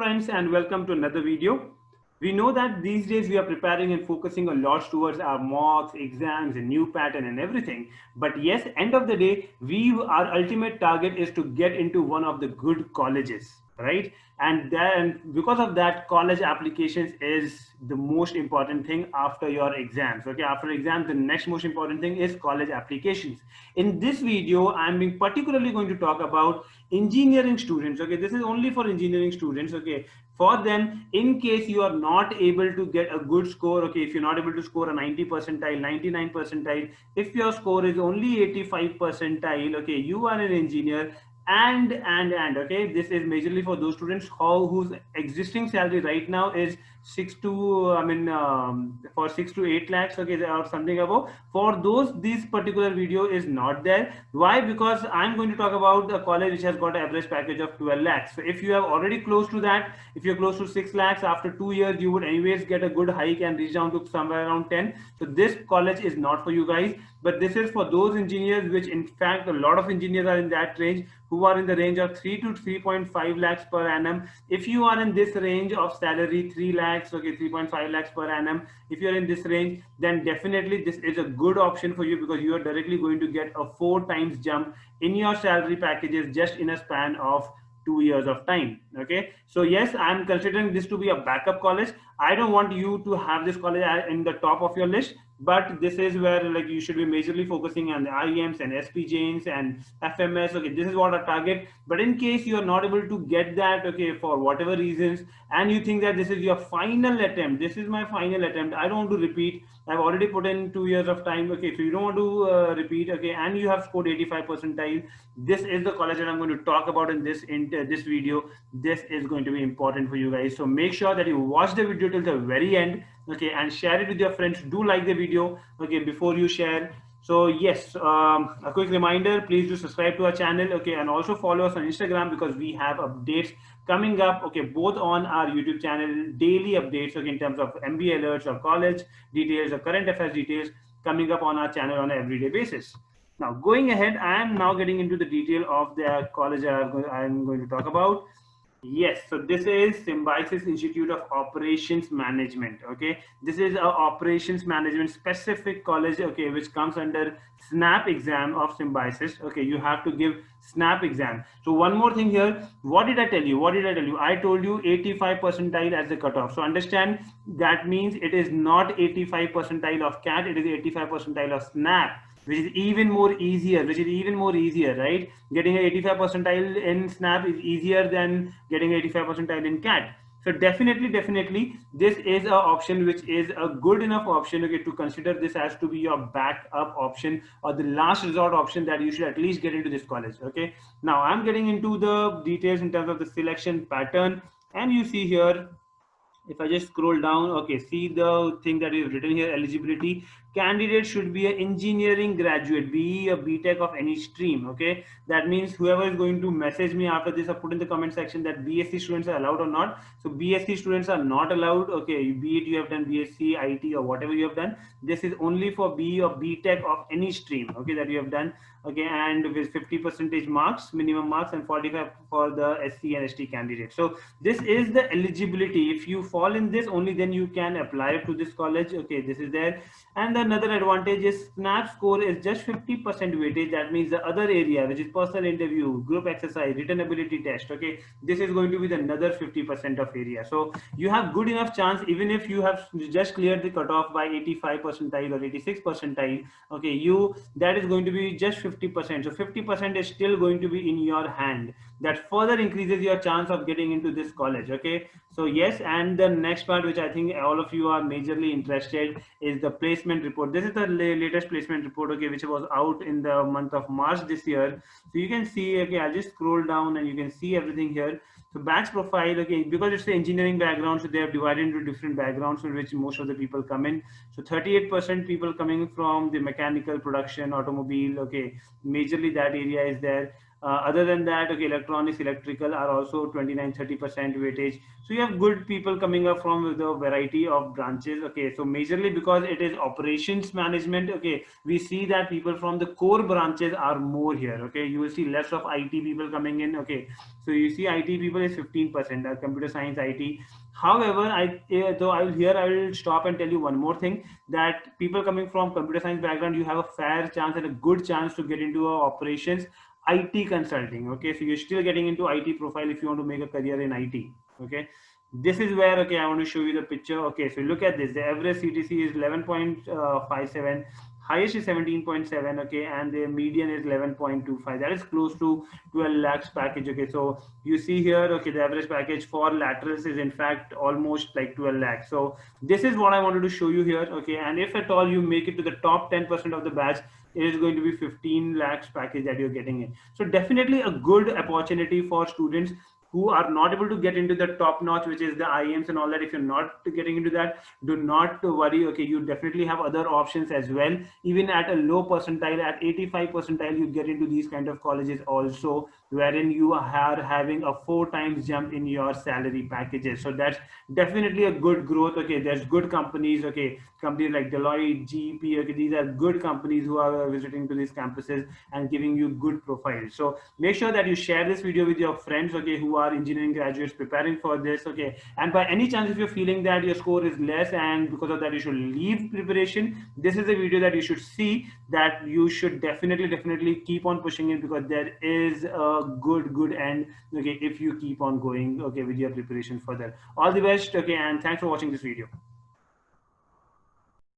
friends, and welcome to another video. We know that these days we are preparing and focusing a lot towards our mocks, exams, and new pattern and everything. But yes, end of the day, our ultimate target is to get into one of the good colleges, right? And then because of that, college applications is the most important thing after your exams. Okay, after exams, the next most important thing is college applications. In this video, I'm being particularly going to talk about engineering students. Okay, this is only for engineering students. Okay, for them, in case you are not able to get a good score, okay, if you're not able to score a 90 percentile, 99 percentile, if your score is only 85 percentile, okay, you are an engineer. And okay, this is majorly for those students whose existing salary right now is 6 to for 6 to 8 lakhs, okay, or something above. For those, this particular video is not there. Why? Because I'm going to talk about a college which has got an average package of 12 lakhs. So if you have already close to that, if you're close to 6 lakhs, after 2 years you would anyways get a good hike and reach down to somewhere around 10. So this college is not for you guys, but this is for those engineers, which in fact a lot of engineers are in that range, who are in the range of 3 to 3.5 lakhs per annum. If you are in this range of salary, 3 lakhs, okay, 3.5 lakhs per annum, if you're in this range, then definitely this is a good option for you, because you are directly going to get a 4 times jump in your salary packages just in a span of 2 years of time. Okay, so yes, I'm considering this to be a backup college. I don't want you to have this college in the top of your list, but this is where like you should be majorly focusing on the IIMs and SPJs and FMS. Okay, this is what our target. But in case you are not able to get that, okay, for whatever reasons, and you think that this is your final attempt, this is my final attempt, I don't want to repeat, I've already put in 2 years of time, okay, so you don't want to repeat, okay, and you have scored 85 percentile, this is the college that I'm going to talk about in this video. This is going to be important for you guys, so make sure that you watch the video till the very end, okay, and share it with your friends. Do like the video, okay, before you share. So yes, a quick reminder, please do subscribe to our channel, okay, and also follow us on Instagram, because we have updates coming up, okay, both on our YouTube channel, daily updates, okay, in terms of MBA alerts or college details or current affairs details coming up on our channel on an everyday basis. Now, going ahead, I am now getting into the detail of the college I'm going to talk about. Yes, so this is Symbiosis Institute of Operations Management. Okay, this is a operations management specific college, okay, which comes under SNAP exam of Symbiosis. Okay, you have to give SNAP exam. So one more thing here, what did I tell you? What did I tell you? I told you 85 percentile as the cutoff. So understand that means it is not 85 percentile of CAT, it is 85 percentile of SNAP, which is even more easier, right? Getting an 85 percentile in SNAP is easier than getting 85 percentile in CAT. So definitely, this is an option which is a good enough option, okay, to consider this as to be your backup option or the last resort option that you should at least get into this college. Okay, now I'm getting into the details in terms of the selection pattern, and you see here, if I just scroll down, okay, see the thing that is written here, eligibility. Candidate should be an engineering graduate, be a BTech of any stream, okay? That means whoever is going to message me after this or put in the comment section that BSc students are allowed or not. So BSc students are not allowed, okay, be it you have done BSc, IT or whatever you have done. This is only for B or BTech of any stream, okay, that you have done, okay, and with 50 percentage marks, minimum marks, and 45 for the SC and ST candidates. So this is the eligibility. If you fall in this, only then you can apply to this college, okay, this is there. And another advantage is SNAP score is just 50% weightage. That means the other area, which is personal interview, group exercise, written ability test, okay, this is going to be the another 50% of area. So you have good enough chance, even if you have just cleared the cutoff by 85 percentile or 86 percentile, okay, that is going to be just 50%. So 50% is still going to be in your hand. That further increases your chance of getting into this college, okay? So yes, and the next part, which I think all of you are majorly interested, is the placement report. This is the latest placement report, okay, which was out in the month of March this year. So you can see, okay, I'll just scroll down and you can see everything here. So batch profile, okay, because it's the engineering background, so they have divided into different backgrounds in which most of the people come in. So 38% people coming from the mechanical, production, automobile, okay, majorly that area is there. Other than that, okay, electronics, electrical are also 29-30% weightage. So you have good people coming up from the variety of branches. Okay, so majorly because it is operations management. Okay, we see that people from the core branches are more here. Okay, you will see less of IT people coming in. Okay, so you see IT people is 15%, computer science, IT. However, though I will stop and tell you one more thing, that people coming from computer science background, you have a fair chance and a good chance to get into operations, IT consulting. Okay, so you're still getting into IT profile if you want to make a career in IT. Okay, this is where, okay, I want to show you the picture. Okay, so look at this. The average CTC is 11.57, highest is 17.7. Okay, and the median is 11.25. That is close to 12 lakhs package. Okay, so you see here, okay, the average package for laterals is in fact almost like 12 lakhs. So this is what I wanted to show you here. Okay, and if at all you make it to the top 10% of the batch, it is going to be 15 lakhs package that you're getting in. So definitely a good opportunity for students who are not able to get into the top notch, which is the IIMs and all that. If you're not getting into that, do not worry. Okay, you definitely have other options as well. Even at a low percentile, at 85 percentile, you get into these kind of colleges also, wherein you are having a 4 times jump in your salary packages. So that's definitely a good growth. Okay, there's good companies. Okay, companies like Deloitte, GEP. Okay, these are good companies who are visiting to these campuses and giving you good profiles. So make sure that you share this video with your friends, okay, who are engineering graduates preparing for this. Okay, and by any chance, if you're feeling that your score is less and because of that you should leave preparation, this is a video that you should see, that you should definitely keep on pushing it, because there is a good end, okay, if you keep on going, okay, with your preparation further. All the best. Okay, and thanks for watching this video.